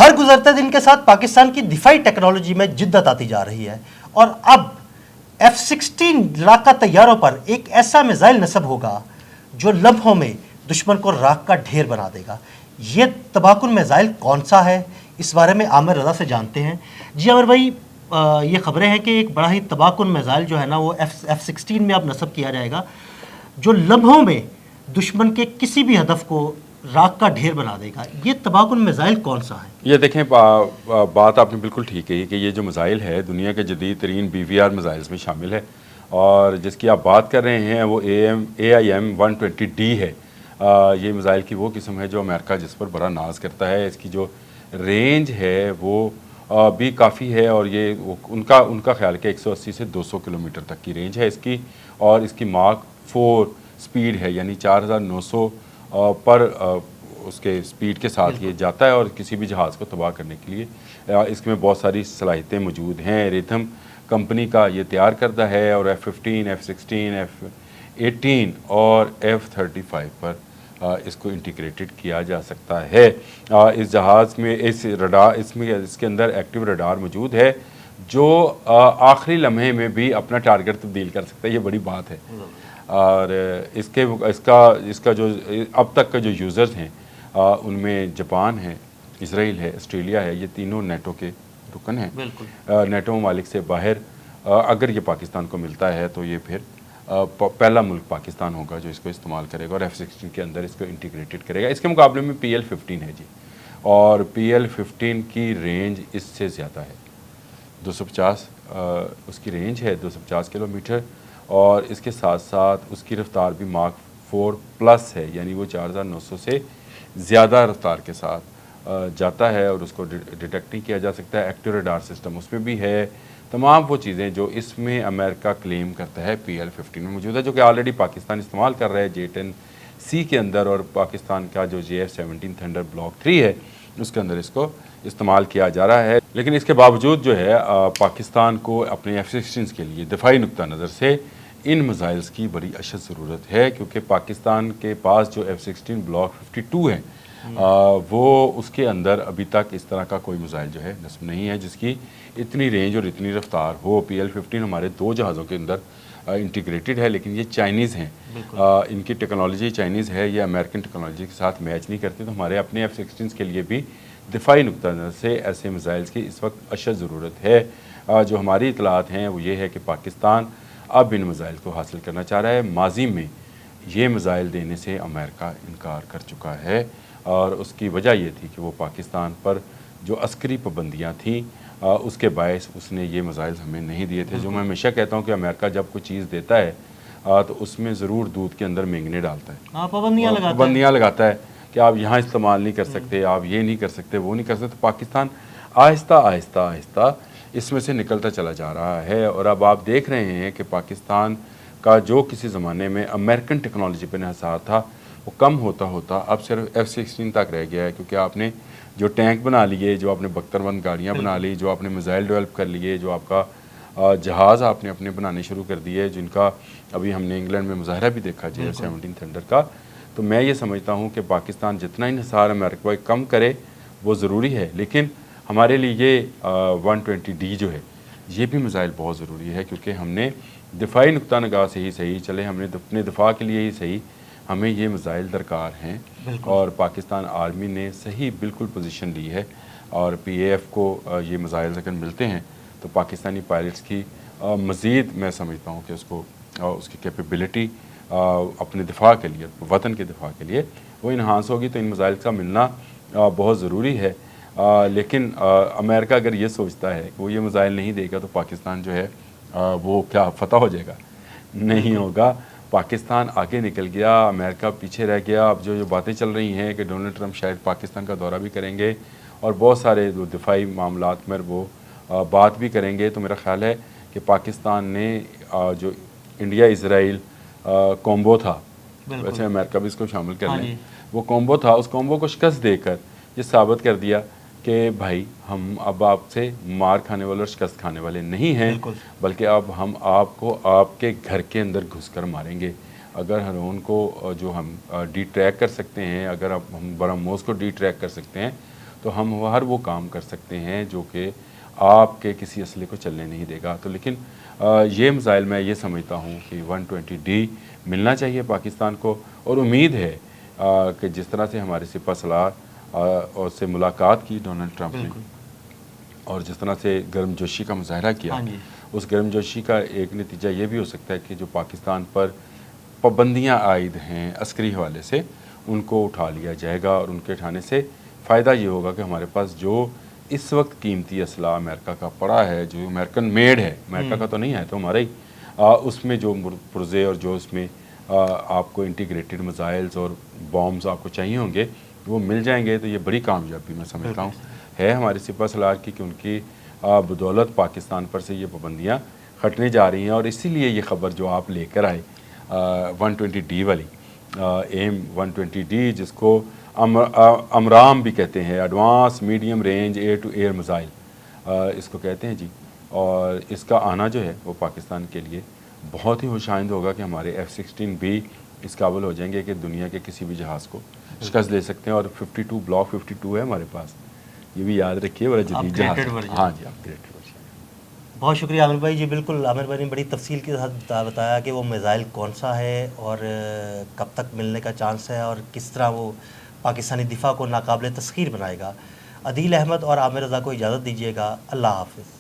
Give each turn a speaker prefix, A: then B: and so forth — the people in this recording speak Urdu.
A: ہر گزرتے دن کے ساتھ پاکستان کی دفاعی ٹیکنالوجی میں جدت آتی جا رہی ہے، اور اب F-16 لڑاکا طیاروں پر ایک ایسا میزائل نصب ہوگا جو لمحوں میں دشمن کو راکھ کا ڈھیر بنا دے گا۔ یہ تباہ کن میزائل کون سا ہے، اس بارے میں عامر رضا سے جانتے ہیں۔ جی عامر بھائی، یہ خبریں ہیں کہ ایک بڑا ہی تباہ کن میزائل جو ہے نا وہ F-16 میں اب نصب کیا جائے گا، جو لمحوں میں دشمن کے کسی بھی ہدف کو راکھ کا ڈھیر بنا دے گا۔ یہ تباہ کن میزائل کون سا ہے؟
B: یہ دیکھیں، بات آپ نے بالکل ٹھیک کہی کہ یہ جو میزائل ہے دنیا کے جدید ترین BVR میزائلز میں شامل ہے، اور جس کی آپ بات کر رہے ہیں وہ AIM-120D ہے۔ یہ میزائل کی وہ قسم ہے جو امریکہ جس پر بڑا ناز کرتا ہے۔ اس کی جو رینج ہے وہ بھی کافی ہے، اور یہ ان کا خیال کہ 180 سے 200 کلومیٹر تک کی رینج ہے اس کی، اور اس کی ماک 4 سپیڈ ہے، یعنی 4900 پر اس کے سپیڈ کے ساتھ یہ جاتا ہے، اور کسی بھی جہاز کو تباہ کرنے کے لیے اس میں بہت ساری صلاحیتیں موجود ہیں۔ ریتھم کمپنی کا یہ تیار کردہ ہے، اور F-15 F-16 F-18 اور F-35 پر اس کو انٹیگریٹڈ کیا جا سکتا ہے۔ اس جہاز میں اس کے اندر ایکٹیو ریڈار موجود ہے جو آخری لمحے میں بھی اپنا ٹارگٹ تبدیل کر سکتا ہے۔ یہ بڑی بات ہے، اور اس کا جو اب تک کا جو یوزرز ہیں ان میں جاپان ہے، اسرائیل ہے، آسٹریلیا ہے، یہ تینوں نیٹو کے رکن ہیں۔ نیٹو ممالک سے باہر اگر یہ پاکستان کو ملتا ہے تو یہ پھر پہلا ملک پاکستان ہوگا جو اس کو استعمال کرے گا، اور F-16 کے اندر اس کو انٹیگریٹڈ کرے گا۔ اس کے مقابلے میں PL-15 ہے جی، اور PL-15 کی رینج اس سے زیادہ ہے، 250 اس کی رینج ہے، 250 کلومیٹر، اور اس کے ساتھ ساتھ اس کی رفتار بھی ماک 4 پلس ہے، یعنی وہ 4900 سے زیادہ رفتار کے ساتھ جاتا ہے، اور اس کو ڈیٹیکٹ نہیں کیا جا سکتا ہے۔ ایکٹیو ریڈار سسٹم اس میں بھی ہے۔ تمام وہ چیزیں جو اس میں امریکہ کلیم کرتا ہے PL-15 میں موجود ہے، جو کہ آلریڈی پاکستان استعمال کر رہا ہے J-10C کے اندر، اور پاکستان کا جو JF-17 تھنڈر بلاک 3 ہے اس کے اندر اس کو استعمال کیا جا رہا ہے۔ لیکن اس کے باوجود جو ہے پاکستان کو اپنے F-16 کے لیے دفاعی نقطہ نظر سے ان میزائلز کی بڑی اشد ضرورت ہے، کیونکہ پاکستان کے پاس جو F-16 بلاک 52 ہے وہ اس کے اندر ابھی تک اس طرح کا کوئی میزائل جو ہے نصب نہیں ہے جس کی اتنی رینج اور اتنی رفتار ہو۔ PL-15 ہمارے 2 جہازوں کے اندر انٹیگریٹڈ ہے، لیکن یہ چائنیز ہیں، ان کی ٹیکنالوجی چائنیز ہے، یہ امریکن ٹیکنالوجی کے ساتھ میچ نہیں کرتے۔ تو ہمارے اپنے F-16 کے لیے بھی دفاعی نقطہ نظر سے ایسے میزائلز کی اس وقت اشد ضرورت ہے۔ جو ہماری اطلاعات ہیں وہ یہ ہے کہ پاکستان اب ان میزائل کو حاصل کرنا چاہ رہا ہے۔ ماضی میں یہ میزائل دینے سے امریکہ انکار کر چکا ہے، اور اس کی وجہ یہ تھی کہ وہ پاکستان پر جو عسکری پابندیاں تھیں اس کے باعث اس نے یہ میزائل ہمیں نہیں دیے تھے۔ جو میں ہمیشہ کہتا ہوں کہ امریکہ جب کوئی چیز دیتا ہے تو اس میں ضرور دودھ کے اندر مینگنے ڈالتا ہے، پابندیاں لگاتا ہے کہ آپ یہاں استعمال نہیں کر سکتے، آپ یہ نہیں کر سکتے، وہ نہیں کر سکتے۔ پاکستان آہستہ آہستہ آہستہ اس میں سے نکلتا چلا جا رہا ہے، اور اب آپ دیکھ رہے ہیں کہ پاکستان کا جو کسی زمانے میں امریکن ٹیکنالوجی پہ انحصار تھا وہ کم ہوتا ہوتا اب صرف F-16 تک رہ گیا ہے، کیونکہ آپ نے جو ٹینک بنا لیے، جو آپ نے بختر بند گاڑیاں بنا لی، جو آپ نے میزائل ڈیولپ کر لیے، جو آپ کا جہاز آپ نے اپنے بنانے شروع کر دیے، جن کا ابھی ہم نے انگلینڈ میں مظاہرہ بھی دیکھا JF-17 تھنڈر کا۔ تو میں یہ سمجھتا ہوں کہ پاکستان جتنا انحصار امریکہ کو کم کرے وہ ضروری ہے، لیکن ہمارے لیے یہ 120D جو ہے یہ بھی میزائل بہت ضروری ہے، کیونکہ ہم نے دفاعی نقطہ نگاہ سے ہی صحیح چلے، ہم نے اپنے دفاع کے لیے ہی صحیح ہمیں یہ میزائل درکار ہیں، اور پاکستان آرمی نے صحیح بالکل پوزیشن لی ہے، اور PAF کو یہ میزائل اگر ملتے ہیں تو پاکستانی پائلٹس کی مزید میں سمجھتا ہوں کہ اس کی کیپیبلٹی اپنے دفاع کے لیے، وطن کے دفاع کے لیے وہ انہانس ہوگی۔ تو ان میزائل کا ملنا بہت ضروری ہے، لیکن امریکہ اگر یہ سوچتا ہے کہ وہ یہ میزائل نہیں دے گا تو پاکستان جو ہے وہ کیا فتح ہو جائے گا؟ نہیں ہوگا۔ پاکستان آگے نکل گیا، امریکہ پیچھے رہ گیا۔ اب جو باتیں چل رہی ہیں کہ ڈونلڈ ٹرمپ شاید پاکستان کا دورہ بھی کریں گے، اور بہت سارے دفاعی معاملات میں وہ بات بھی کریں گے، تو میرا خیال ہے کہ پاکستان نے جو انڈیا اسرائیل کومبو تھا، ویسے امریکہ بھی اس کو شامل کر لیں، وہ کومبو تھا، اس کومبو کو شکست دے کر یہ ثابت کر دیا کہ بھائی ہم اب آپ سے مار کھانے والے اور شکست کھانے والے نہیں ہیں، بلکہ اب ہم آپ کو آپ کے گھر کے اندر گھس کر ماریں گے۔ اگر ہرون کو جو ہم ڈی ٹریک کر سکتے ہیں، اگر ہم برہموس کو ڈی ٹریک کر سکتے ہیں، تو ہم ہر وہ کام کر سکتے ہیں جو کہ آپ کے کسی اسلحے کو چلنے نہیں دے گا. تو لیکن یہ میزائل میں یہ سمجھتا ہوں کہ 120D ملنا چاہیے پاکستان کو, اور امید ہے کہ جس طرح سے ہمارے سپہ سالار اور سے ملاقات کی ڈونلڈ ٹرمپ نے, اور جس طرح سے گرم جوشی کا مظاہرہ کیا, اس گرم جوشی کا ایک نتیجہ یہ بھی ہو سکتا ہے کہ جو پاکستان پر پابندیاں عائد ہیں عسکری حوالے سے ان کو اٹھا لیا جائے گا, اور ان کے اٹھانے سے فائدہ یہ ہوگا کہ ہمارے پاس جو اس وقت قیمتی اسلحہ امریکہ کا پڑا ہے, جو امریکن میڈ ہے, امریکہ کا تو نہیں ہے تو ہمارا ہی, اس میں جو پرزے اور جو اس میں آپ کو انٹیگریٹڈ میزائلز اور بامز آپ کو چاہیے ہوں گے وہ مل جائیں گے. تو یہ بڑی کامیابی میں سمجھتا ہوں ہے ہمارے سپہ سالار کی, کہ ان کی بدولت پاکستان پر سے یہ پابندیاں ہٹنے جا رہی ہیں. اور اسی لیے یہ خبر جو آپ لے کر آئے 120D والی, ایم 120D جس کو امرام بھی کہتے ہیں, advance medium range air to air missile اس کو کہتے ہیں جی, اور اس کا آنا جو ہے وہ پاکستان کے لیے بہت ہی خوشائند ہوگا کہ ہمارے F-16 بھی اس قابل ہو جائیں گے کہ دنیا کے کسی بھی جہاز کو شکست دے سکتے ہیں. اور 52 بلاک 52 ہے ہمارے پاس, یہ بھی یاد رکھیے, بڑا جدید جہاز ہے. ہاں جی, اپگریڈ.
A: بہت شکریہ عامر بھائی. جی بالکل, عامر بھائی نے بڑی تفصیل کے ساتھ بتایا کہ وہ میزائل کون سا ہے اور کب تک ملنے کا چانس ہے اور کس طرح وہ پاکستانی دفاع کو ناقابل تسخیر بنائے گا. عدیل احمد اور عامر رضا کو اجازت دیجیے گا. اللہ حافظ.